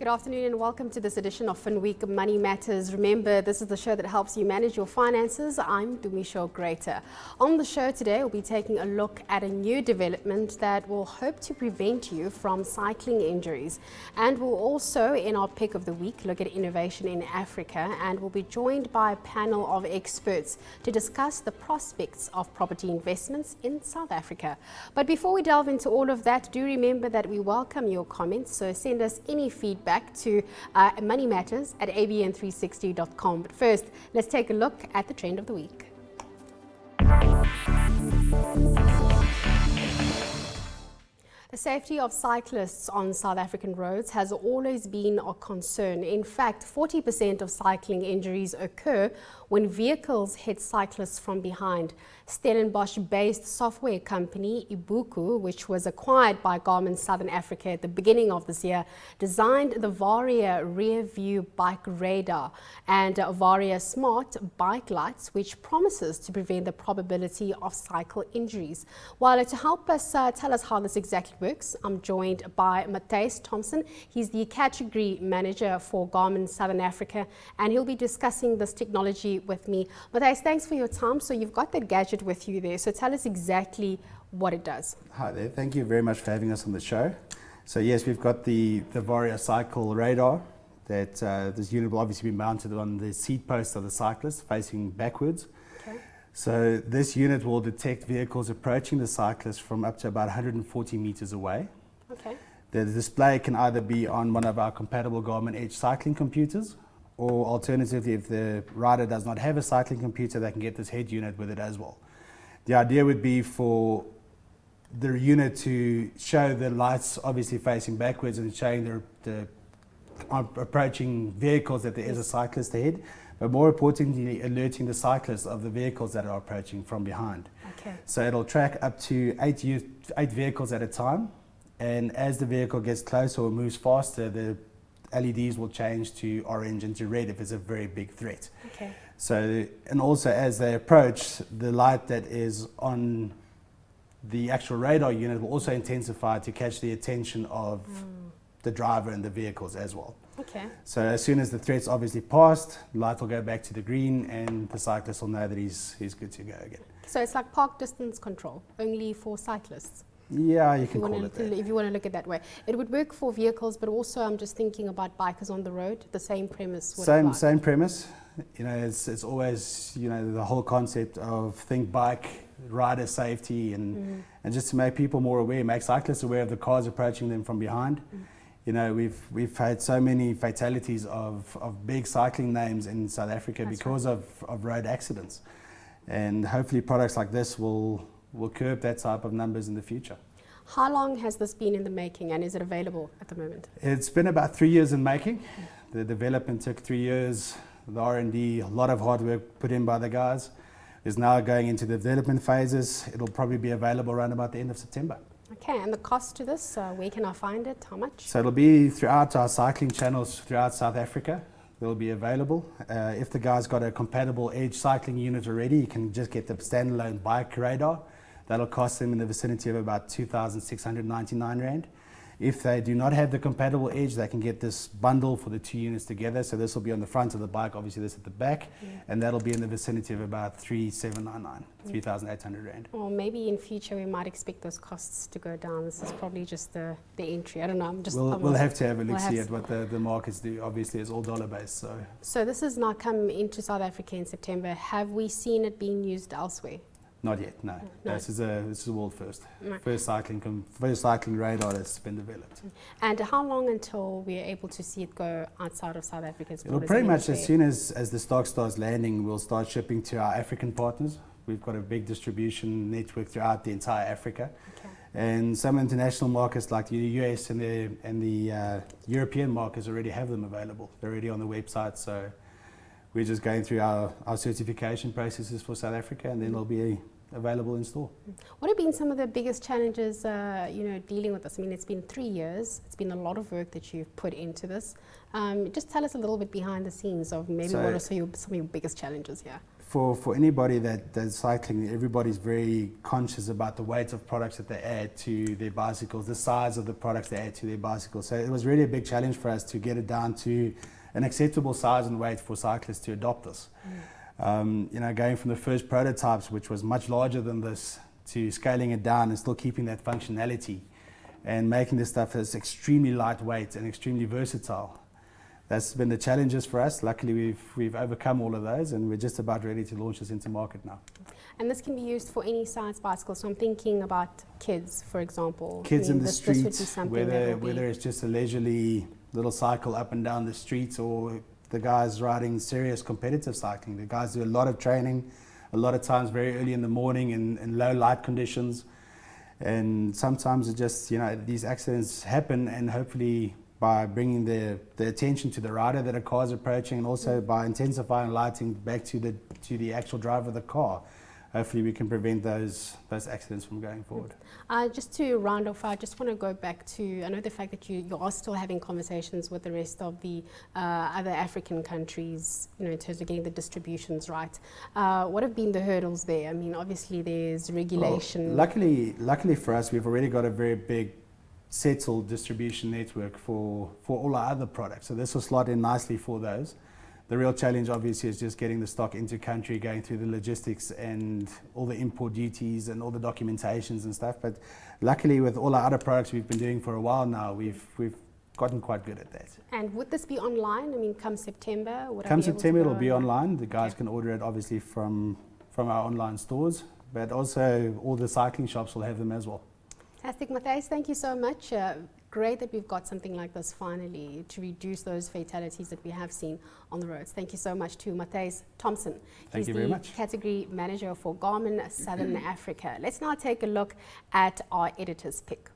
Good afternoon and welcome to this edition of Finweek Money Matters. Remember, this is the show that helps you manage your finances. I'm Dumisho Greater. On the show today, we'll be taking a look at a new development that will hope to prevent you from cycling injuries. And we'll also, in our pick of the week, look at innovation in Africa, and we'll be joined by a panel of experts to discuss the prospects of property investments in South Africa. But before we delve into all of that, do remember that we welcome your comments, so send us any feedback to moneymatters@abn360.com. But first, let's take a look at the trend of the week. The safety of cyclists on South African roads has always been a concern. In fact, 40% of cycling injuries occur when vehicles hit cyclists from behind. Stellenbosch-based software company Ibuku, which was acquired by Garmin Southern Africa at the beginning of this year, designed the Varia rearview bike radar and Varia smart bike lights, which promises to prevent the probability of cycle injuries. Well, to help us tell us how this exactly works, I'm joined by Mathys Thompson. He's the category manager for Garmin Southern Africa, and he'll be discussing this technology with me. Mathys, thanks for your time. So you've got that gadget with you there. So tell us exactly what it does. Hi there. Thank you very much for having us on the show. So yes, we've got the Varia cycle radar that this unit will obviously be mounted on the seat post of the cyclist facing backwards. Okay. So this unit will detect vehicles approaching the cyclist from up to about 140 meters away. Okay. The display can either be on one of our compatible Garmin Edge cycling computers, or alternatively, if the rider does not have a cycling computer, they can get this head unit with it as well. The idea would be for the unit to show the lights obviously facing backwards and showing the approaching vehicles that there is a cyclist ahead, but more importantly, alerting the cyclist of the vehicles that are approaching from behind. Okay. So it'll track up to eight vehicles at a time, and as the vehicle gets closer or moves faster, the LEDs will change to orange and to red if it's a very big threat. Okay. So, and also as they approach, the light that is on the actual radar unit will also intensify to catch the attention of the driver and the vehicles as well. Okay. So as soon as the threat's obviously passed, light will go back to the green and the cyclist will know that he's good to go again. So it's like park distance control, only for cyclists. Yeah, you can call it that. If you want to look at it that way. It would work for vehicles, but also I'm just thinking about bikers on the road, the same premise would apply. Same premise. You know, it's always, you know, the whole concept of think bike, rider safety, and just to make people more aware, make cyclists aware of the cars approaching them from behind. You know, we've had so many fatalities of big cycling names in South Africa because of road accidents. And hopefully products like this will curb that type of numbers in the future. How long has this been in the making, and is it available at the moment? It's been about 3 years in making. The development took 3 years. The R&D, a lot of hard work put in by the guys. Is now going into the development phases. It'll probably be available around about the end of September. Okay, and the cost to this, where can I find it? How much? So it'll be throughout our cycling channels throughout South Africa. They'll be available. If the guy's got a compatible Edge cycling unit already, you can just get the standalone bike radar. That'll cost them in the vicinity of about 2,699 Rand. If they do not have the compatible Edge, they can get this bundle for the two units together. So this will be on the front of the bike, obviously this at the back, and that'll be in the vicinity of about 3,799, 3,800 Rand. Or maybe in future we might expect those costs to go down. This is probably just the entry. I don't know. We'll have to have a look see at what the markets do. Obviously, it's all dollar based. So this has now come into South Africa in September. Have we seen it being used elsewhere? Not yet, no. This is a world first. No. First cycling radar that's been developed. And how long until we're able to see it go outside of South Africa's borders? It'll pretty much as soon as the stock starts landing, we'll start shipping to our African partners. We've got a big distribution network throughout the entire Africa. Okay. And some international markets like the US and the European markets already have them available. They're already on the website, so we're just going through our certification processes for South Africa, and then they'll be available in store. What have been some of the biggest challenges, dealing with this? I mean, it's been 3 years. It's been a lot of work that you've put into this. Just tell us a little bit behind the scenes of maybe what are some of your biggest challenges here. for anybody that does cycling, everybody's very conscious about the weight of products that they add to their bicycles, the size of the products they add to their bicycles. So it was really a big challenge for us to get it down to an acceptable size and weight for cyclists to adopt this. Going from the first prototypes, which was much larger than this, to scaling it down and still keeping that functionality and making this stuff that's extremely lightweight and extremely versatile. That's been the challenges for us. Luckily, we've overcome all of those, and we're just about ready to launch this into market now. And this can be used for any size bicycle. So I'm thinking about kids, for example. Kids in the streets, this would be something whether it's just a leisurely little cycle up and down the streets, or the guys riding serious competitive cycling. The guys do a lot of training, a lot of times very early in the morning in low light conditions. And sometimes it just, these accidents happen, and hopefully by bringing the attention to the rider that a car is approaching, and also by intensifying lighting back to the actual driver of the car, hopefully we can prevent those accidents from going forward. Just to round off, I just want to go back to, I know the fact that you are still having conversations with the rest of the other African countries, in terms of getting the distributions right. What have been the hurdles there? I mean, obviously there's regulation. Well, luckily for us, we've already got a very big settled distribution network for all our other products. So this will slot in nicely for those. The real challenge obviously is just getting the stock into country, going through the logistics and all the import duties and all the documentations and stuff. But luckily with all our other products we've been doing for a while now, we've gotten quite good at that. And would this be online? I mean, come September? Come September it'll be online. The guys can order it obviously from our online stores, but also all the cycling shops will have them as well. Fantastic, Mathys, thank you so much. Great that we've got something like this finally to reduce those fatalities that we have seen on the roads. Thank you so much to Mathys Thompson. Thank you very much. He's the category manager for Garmin Southern Africa. Let's now take a look at our editor's pick.